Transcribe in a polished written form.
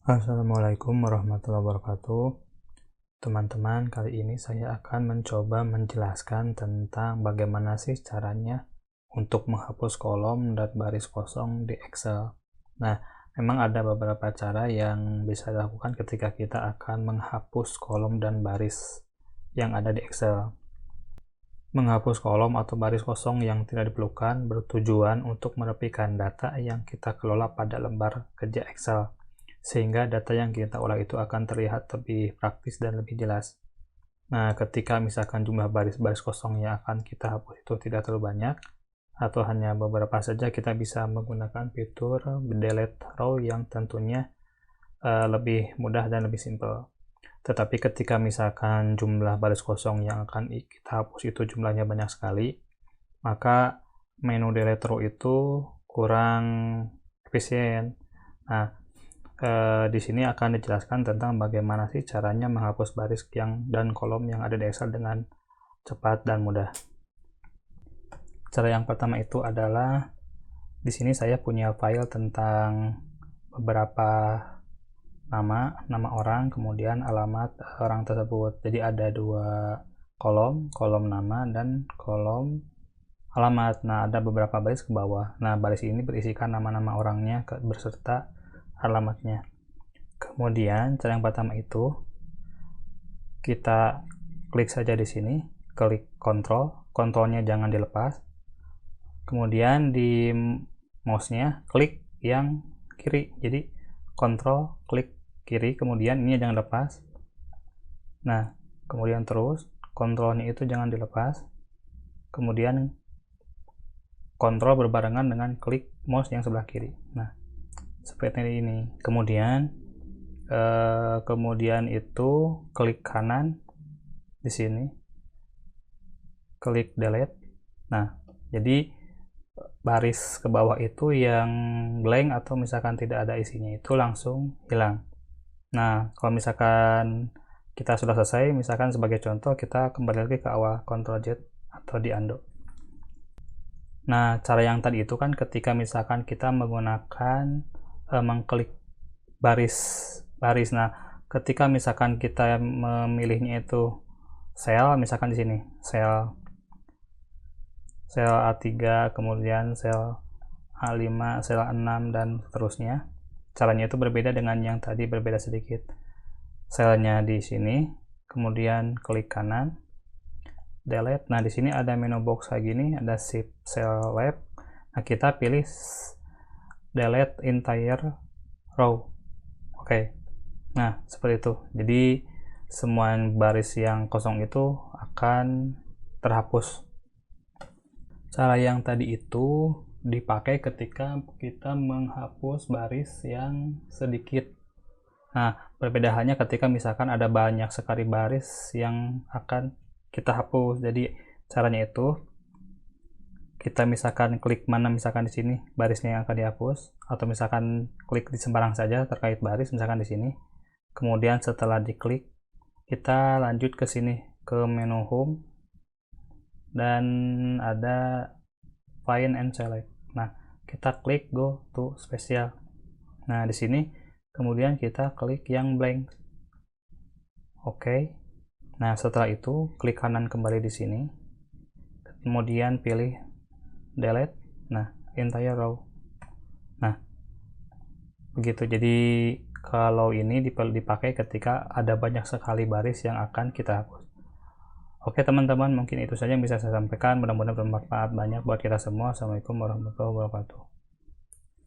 Assalamualaikum warahmatullahi wabarakatuh. Teman-teman, kali ini saya akan mencoba menjelaskan tentang bagaimana sih caranya untuk menghapus kolom dan baris kosong di Excel. Nah, memang ada beberapa cara yang bisa dilakukan ketika kita akan menghapus kolom dan baris yang ada di Excel. Menghapus kolom atau baris kosong yang tidak diperlukan bertujuan untuk menepikan data yang kita kelola pada lembar kerja Excel, sehingga data yang kita olah itu akan terlihat lebih praktis dan lebih jelas. Nah, ketika misalkan jumlah baris-baris kosong yang akan kita hapus itu tidak terlalu banyak, atau hanya beberapa saja, kita bisa menggunakan fitur delete row yang tentunya lebih mudah dan lebih simpel. Tetapi ketika misalkan jumlah baris kosong yang akan kita hapus itu jumlahnya banyak sekali, maka menu delete row itu kurang efisien. Nah, di sini akan dijelaskan tentang bagaimana sih caranya menghapus baris dan kolom yang ada di Excel dengan cepat dan mudah. Cara yang pertama itu adalah di sini saya punya file tentang beberapa nama orang, kemudian alamat orang tersebut. Jadi ada dua kolom nama dan kolom alamat. Nah, ada beberapa baris ke bawah. Nah, baris ini berisikan nama-nama orangnya berserta alamatnya. Kemudian cara yang pertama itu kita klik saja di sini, klik kontrolnya jangan dilepas. Kemudian di mouse-nya klik yang kiri, jadi kontrol klik kiri, kemudian ini jangan lepas. Nah, kemudian terus kontrolnya itu jangan dilepas, kemudian kontrol berbarengan dengan klik mouse yang sebelah kiri. Nah, seperti ini. Kemudian itu klik kanan di sini, klik delete. Nah, jadi baris ke bawah itu yang blank atau misalkan tidak ada isinya itu langsung hilang. Nah, kalau misalkan kita sudah selesai, misalkan sebagai contoh kita kembali lagi ke awal, Ctrl Z atau di undo. Nah, cara yang tadi itu kan ketika misalkan kita menggunakan mengklik baris. Nah, ketika misalkan kita memilihnya itu sel, misalkan di sini sel A3, kemudian sel A5, sel A6 dan seterusnya. Caranya itu berbeda dengan yang tadi, berbeda sedikit. Selnya di sini, kemudian klik kanan, delete. Nah, di sini ada menu box kayak gini, ada shift cell left. Nah, kita pilih delete entire row. Oke. Nah, seperti itu. Jadi semua baris yang kosong itu akan terhapus. Cara yang tadi itu dipakai ketika kita menghapus baris yang sedikit. Nah, perbedaannya ketika misalkan ada banyak sekali baris yang akan kita hapus. Jadi caranya itu kita misalkan klik mana, misalkan di sini barisnya yang akan dihapus, atau misalkan klik di sembarang saja terkait baris, misalkan di sini. Kemudian setelah diklik, kita lanjut ke sini ke menu home dan ada find and select. Nah, kita klik go to special. Nah, di sini kemudian kita klik yang blank. Oke. Nah, setelah itu klik kanan kembali di sini. Kemudian pilih delete. Nah, entire row. Nah, begitu. Jadi kalau ini dipakai ketika ada banyak sekali baris yang akan kita hapus. Oke teman-teman, mungkin itu saja yang bisa saya sampaikan. Mudah-mudahan bermanfaat banyak buat kita semua. Assalamualaikum warahmatullahi wabarakatuh.